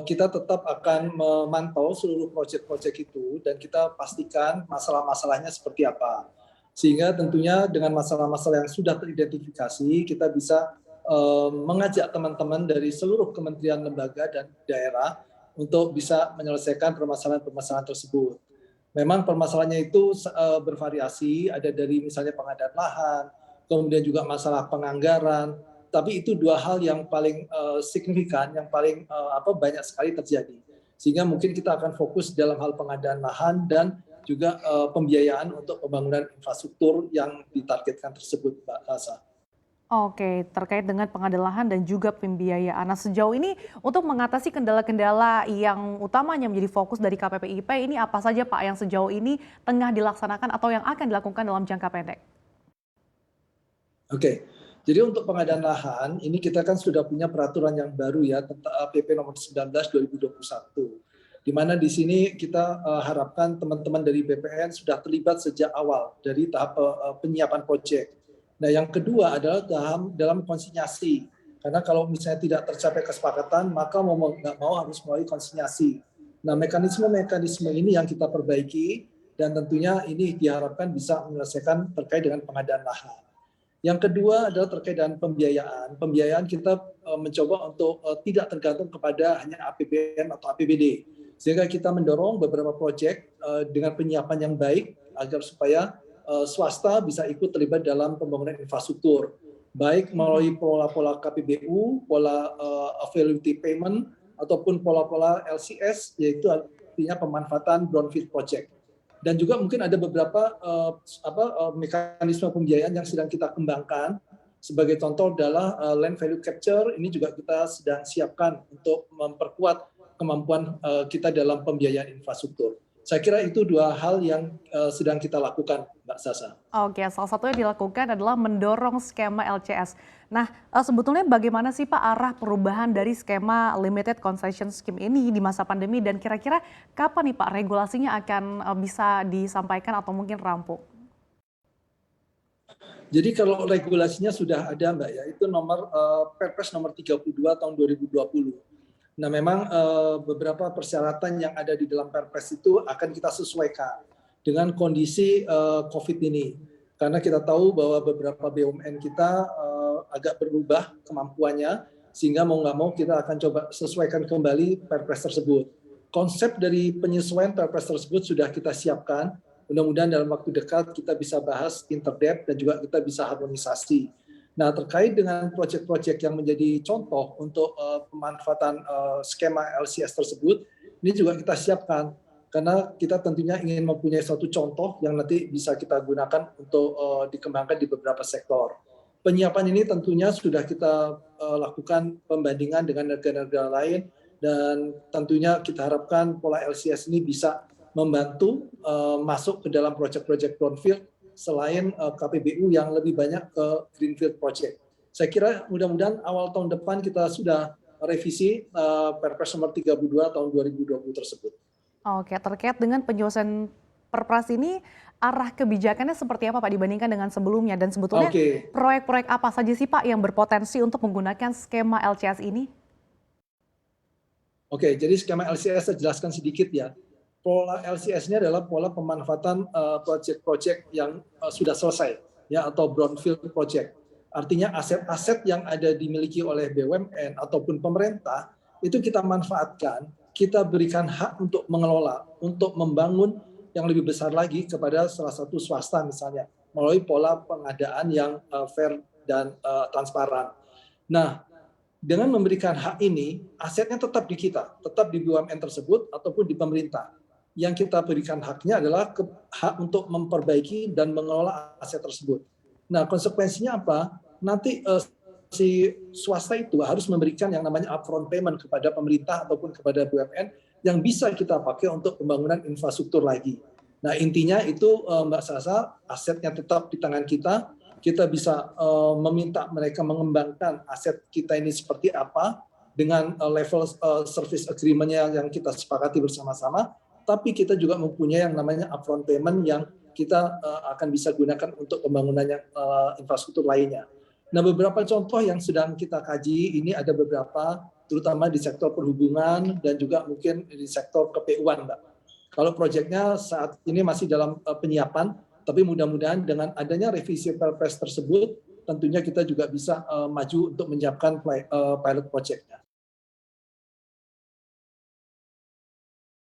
kita tetap akan memantau seluruh proyek-proyek itu dan kita pastikan masalah-masalahnya seperti apa. Sehingga tentunya dengan masalah-masalah yang sudah teridentifikasi, kita bisa mengajak teman-teman dari seluruh kementerian, lembaga, dan daerah untuk bisa menyelesaikan permasalahan-permasalahan tersebut. Memang permasalahannya itu bervariasi, ada dari misalnya pengadaan lahan, kemudian juga masalah penganggaran, tapi itu dua hal yang paling signifikan, yang paling banyak sekali terjadi. Sehingga mungkin kita akan fokus dalam hal pengadaan lahan dan juga pembiayaan untuk pembangunan infrastruktur yang ditargetkan tersebut, Mbak Asa. Oke, terkait dengan pengadaan lahan dan juga pembiayaan. Nah, sejauh ini untuk mengatasi kendala-kendala yang utamanya menjadi fokus dari KPPIP ini apa saja Pak yang sejauh ini tengah dilaksanakan atau yang akan dilakukan dalam jangka pendek? Oke, jadi untuk pengadaan lahan, ini kita kan sudah punya peraturan yang baru ya, tentang PP nomor 19 2021. Di mana di sini kita harapkan teman-teman dari BPN sudah terlibat sejak awal dari tahap penyiapan proyek. Nah, yang kedua adalah dalam konsinyasi. Karena kalau misalnya tidak tercapai kesepakatan, maka mau nggak mau harus melalui konsinyasi. Nah, mekanisme-mekanisme ini yang kita perbaiki dan tentunya ini diharapkan bisa menyelesaikan terkait dengan pengadaan lahan. Yang kedua adalah terkait dengan pembiayaan. Pembiayaan kita mencoba untuk tidak tergantung kepada hanya APBN atau APBD. Sehingga kita mendorong beberapa proyek dengan penyiapan yang baik agar supaya swasta bisa ikut terlibat dalam pembangunan infrastruktur. Baik melalui pola-pola KPBU, pola availability payment, ataupun pola-pola LCS, yaitu artinya pemanfaatan brownfield project. Dan juga mungkin ada beberapa mekanisme pembiayaan yang sedang kita kembangkan. Sebagai contoh adalah land value capture, ini juga kita sedang siapkan untuk memperkuat kemampuan kita dalam pembiayaan infrastruktur. Saya kira itu dua hal yang sedang kita lakukan, Mbak Sasa. Oke, salah satunya dilakukan adalah mendorong skema LCS. Nah, sebetulnya bagaimana sih Pak arah perubahan dari skema limited concession scheme ini di masa pandemi dan kira-kira kapan nih Pak regulasinya akan bisa disampaikan atau mungkin rampung? Jadi kalau regulasinya sudah ada, Mbak, ya, itu Perpres nomor 32 tahun 2020. Nah, memang beberapa persyaratan yang ada di dalam Perpres itu akan kita sesuaikan dengan kondisi COVID ini. Karena kita tahu bahwa beberapa BUMN kita agak berubah kemampuannya, sehingga mau nggak mau kita akan coba sesuaikan kembali Perpres tersebut. Konsep dari penyesuaian Perpres tersebut sudah kita siapkan. Mudah-mudahan dalam waktu dekat kita bisa bahas interdep dan juga kita bisa harmonisasi. Nah, terkait dengan proyek-proyek yang menjadi contoh untuk pemanfaatan skema LCS tersebut, ini juga kita siapkan karena kita tentunya ingin mempunyai suatu contoh yang nanti bisa kita gunakan untuk dikembangkan di beberapa sektor. Penyiapan ini tentunya sudah kita lakukan pembandingan dengan negara-negara lain dan tentunya kita harapkan pola LCS ini bisa membantu masuk ke dalam proyek-proyek brownfield selain KPBU yang lebih banyak ke greenfield project. Saya kira mudah-mudahan awal tahun depan kita sudah revisi Perpres nomor 32 tahun 2020 tersebut. Oke, terkait dengan penyusunan Perpres ini, arah kebijakannya seperti apa Pak dibandingkan dengan sebelumnya? Dan sebetulnya proyek-proyek apa saja sih Pak yang berpotensi untuk menggunakan skema LCS ini? Oke, jadi skema LCS saya jelaskan sedikit ya. Pola LCS ini adalah pola pemanfaatan proyek-proyek yang sudah selesai, ya, atau brownfield project. Artinya aset-aset yang ada dimiliki oleh BUMN ataupun pemerintah itu kita manfaatkan, kita berikan hak untuk mengelola, untuk membangun yang lebih besar lagi kepada salah satu swasta misalnya melalui pola pengadaan yang fair dan transparan. Nah, dengan memberikan hak ini, asetnya tetap di kita, tetap di BUMN tersebut ataupun di pemerintah. Yang kita berikan haknya adalah hak untuk memperbaiki dan mengelola aset tersebut. Nah, konsekuensinya apa? Nanti si swasta itu harus memberikan yang namanya upfront payment kepada pemerintah ataupun kepada BUMN yang bisa kita pakai untuk pembangunan infrastruktur lagi. Nah, intinya itu Mbak Sasa, asetnya tetap di tangan kita. Kita bisa meminta mereka mengembangkan aset kita ini seperti apa dengan level service agreement-nya yang kita sepakati bersama-sama. Tapi kita juga mempunyai yang namanya upfront payment yang kita akan bisa gunakan untuk pembangunan infrastruktur lainnya. Nah, beberapa contoh yang sedang kita kaji ini ada beberapa terutama di sektor perhubungan dan juga mungkin di sektor KPU-an, Mbak. Kalau proyeknya saat ini masih dalam penyiapan, tapi mudah-mudahan dengan adanya revisi Perpres tersebut, tentunya kita juga bisa maju untuk menyiapkan pilot project-nya.